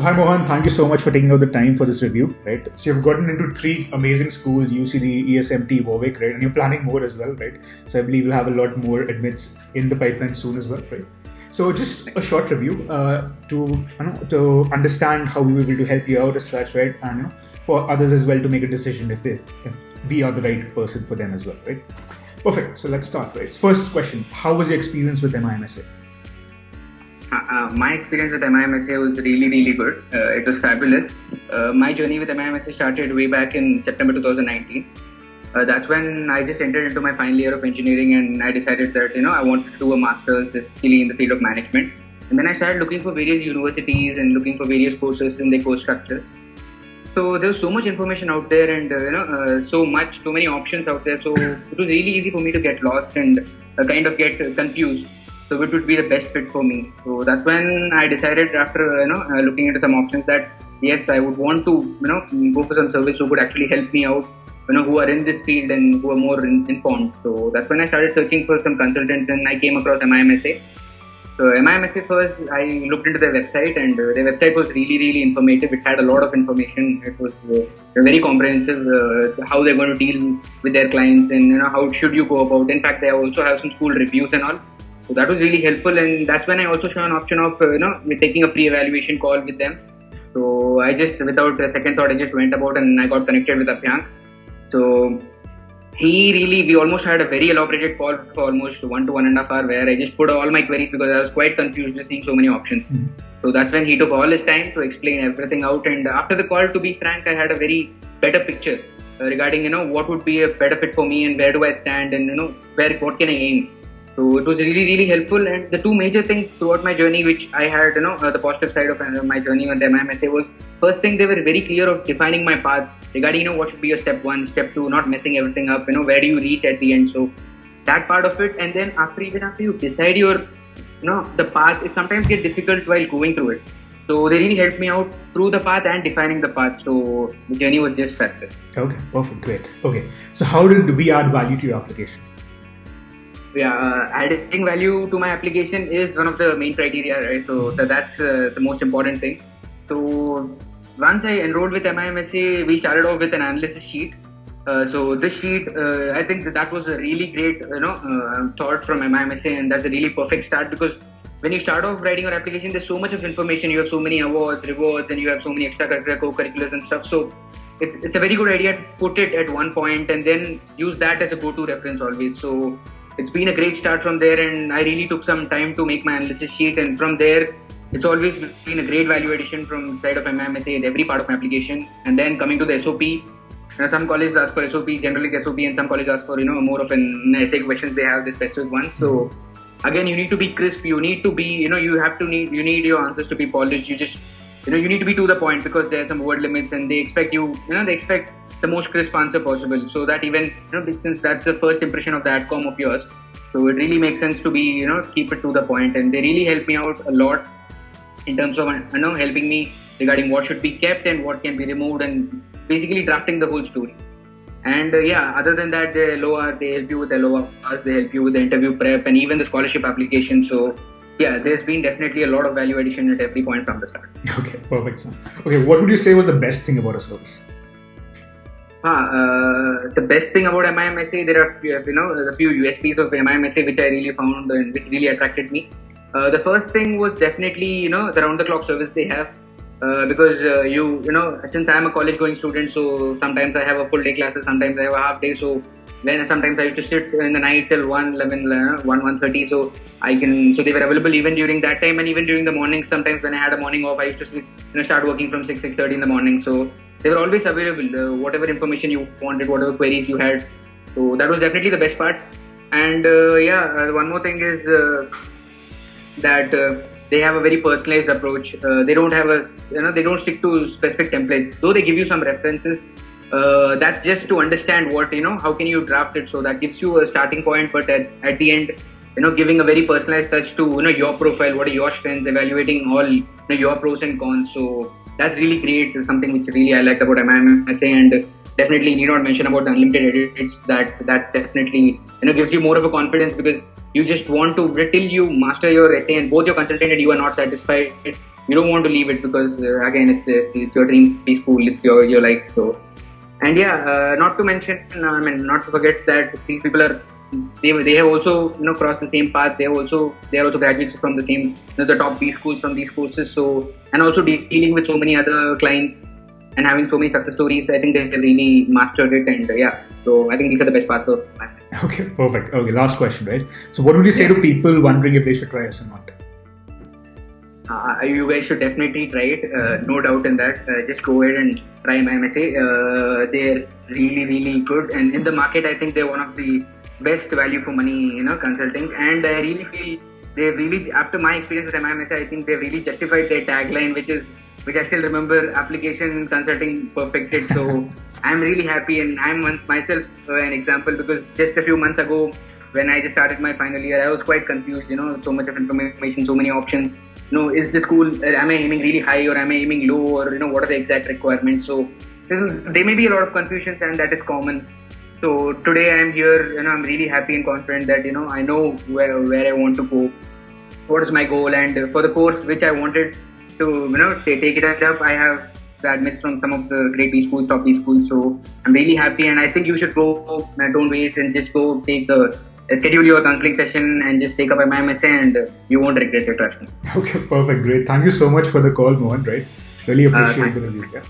So hi Mohan, thank you so much for taking out the time for this review, right? So you've gotten into three amazing schools, UCD, ESMT, Warwick, right? And you're planning more as well, right? So I believe you'll have a lot more admits in the pipeline soon as well, right? So just a short review to understand how we will be able to help you out as such, right? And for others as well to make a decision if we are the right person for them as well, right? Perfect. So let's start, right? First question: how was your experience with MIMSA? My experience with MIMSA was really good. It was fabulous. My journey with MIMSA started way back in September 2019. That's when I just entered into my final year of engineering, and I decided that I wanted to do a master's basically in the field of management. And then I started looking for various universities and looking for various courses in their course structures. So there was so much information out there, and so many options out there. So it was really easy for me to get lost and kind of get confused. So which would be the best fit for me. So that's when I decided, after looking into some options, that yes, I would want to go for some service who could actually help me out, who are in this field and who are more informed. So that's when I started searching for some consultants, and I came across MIMSA. So MIMSA first, I looked into their website, and their website was really informative. It had a lot of information. It was very comprehensive, how they're going to deal with their clients, and how should you go about. In fact, they also have some school reviews and all. So that was really helpful, and that's when I also saw an option of taking a pre-evaluation call with them. So I just, without a second thought, I just went about and I got connected with Abhyank. So we almost had a very elaborated call for almost 1 to 1.5 hours, where I just put all my queries because I was quite confused with seeing so many options. So that's when he took all his time to explain everything out, and after the call, to be frank, I had a very better picture regarding what would be a better fit for me and where do I stand, and what can I aim. So it was really helpful, and the two major things throughout my journey which I had, the positive side of my journey on the MIMSA was, first thing, they were very clear of defining my path regarding, what should be your step 1, step 2, not messing everything up, where do you reach at the end. So that part of it, and then after you decide your, the path, it sometimes gets difficult while going through it. So they really helped me out through the path and defining the path. So the journey was just fabulous. Okay, perfect, great. Okay, so how did we add value to your application? Adding value to my application is one of the main criteria, right? So that's the most important thing. So once I enrolled with MIMSA, we started off with an analysis sheet. So this sheet, I think that was a really great, thought from MIMSA, and that's a really perfect start, because when you start off writing your application, there's so much of information. You have so many awards, rewards, and you have so many extracurricular, co-curriculars and stuff. So it's a very good idea to put it at one point and then use that as a go-to reference always. So it's been a great start from there, and I really took some time to make my analysis sheet, and from there, it's always been a great value addition from the side of MIMSA at every part of my application. And then coming to the SOP, some colleges ask for SOP, generic SOP, and some colleges ask for more of an essay questions. They have the specific ones. So again, you need to be crisp. You need to be, you need your answers to be polished. You need to be to the point, because there are some word limits, and they expect they expect the most crisp answer possible, so that even since that's the first impression of the adcom of yours, so it really makes sense to be keep it to the point. And they really help me out a lot in terms of helping me regarding what should be kept and what can be removed, and basically drafting the whole story. And other than that, they help you with LORs, they help you with the interview prep, and even the scholarship application. So there's been definitely a lot of value addition at every point from the start. Okay, perfect. Okay, what would you say was the best thing about a service? The best thing about MIMSA, there are a few USPs of MIMSA which I really found and which really attracted me. The first thing was definitely the round-the-clock service they have, because since I am a college-going student, so sometimes I have a full day classes, sometimes I have a half day. So sometimes I used to sit in the night till 1:30, so they were available even during that time, and even during the morning. Sometimes when I had a morning off, I used to start working from 6:30 in the morning. So they were always available, whatever information you wanted, whatever queries you had. So that was definitely the best part. And one more thing is that they have a very personalized approach. They don't have they don't stick to specific templates, though they give you some references. That's just to understand what how can you draft it. So that gives you a starting point, but at the end, giving a very personalized touch to your profile, what are your strengths, evaluating all your pros and cons. So that's really great. Something which really I liked about MIMSA, and definitely need not mention about the unlimited edits. That definitely gives you more of a confidence, because you just want to, till you master your essay and both your consultant and you are not satisfied, you don't want to leave it because again it's your dream school, it's your life. So, and yeah, not to mention, not to forget that these people are they have also crossed the same path. They are also graduates from the same the top B schools from these courses. So, and also dealing with so many other clients and having so many success stories, I think they have really mastered it. And yeah, so I think these are the best parts of my life. Okay, perfect. Okay, last question, right? So, what would you say to people wondering if they should try SMART? You guys should definitely try it. No doubt in that. Just go ahead and try my MSA. They're really good, and in the market, I think they're one of the best value for money, consulting. And I really feel they really, after my experience with MIMSA, I think they really justified their tagline, which I still remember: application consulting perfected. So I'm really happy, and I'm myself an example, because just a few months ago, when I just started my final year, I was quite confused. So much of information, so many options. Is the school, am I aiming really high or am I aiming low, or what are the exact requirements? So there may be a lot of confusions, and that is common. So today I am here, I'm really happy and confident that I know where I want to go, what is my goal, and for the course which I wanted to take it up, I have the admits from some of the great B schools, top B schools. So I'm really happy, and I think you should go. Don't wait, and just go schedule your counseling session and just take up my MSA, and you won't regret it, trust me. Okay, perfect, great. Thank you so much for the call, Mohan, right? Really appreciate the review. Yeah.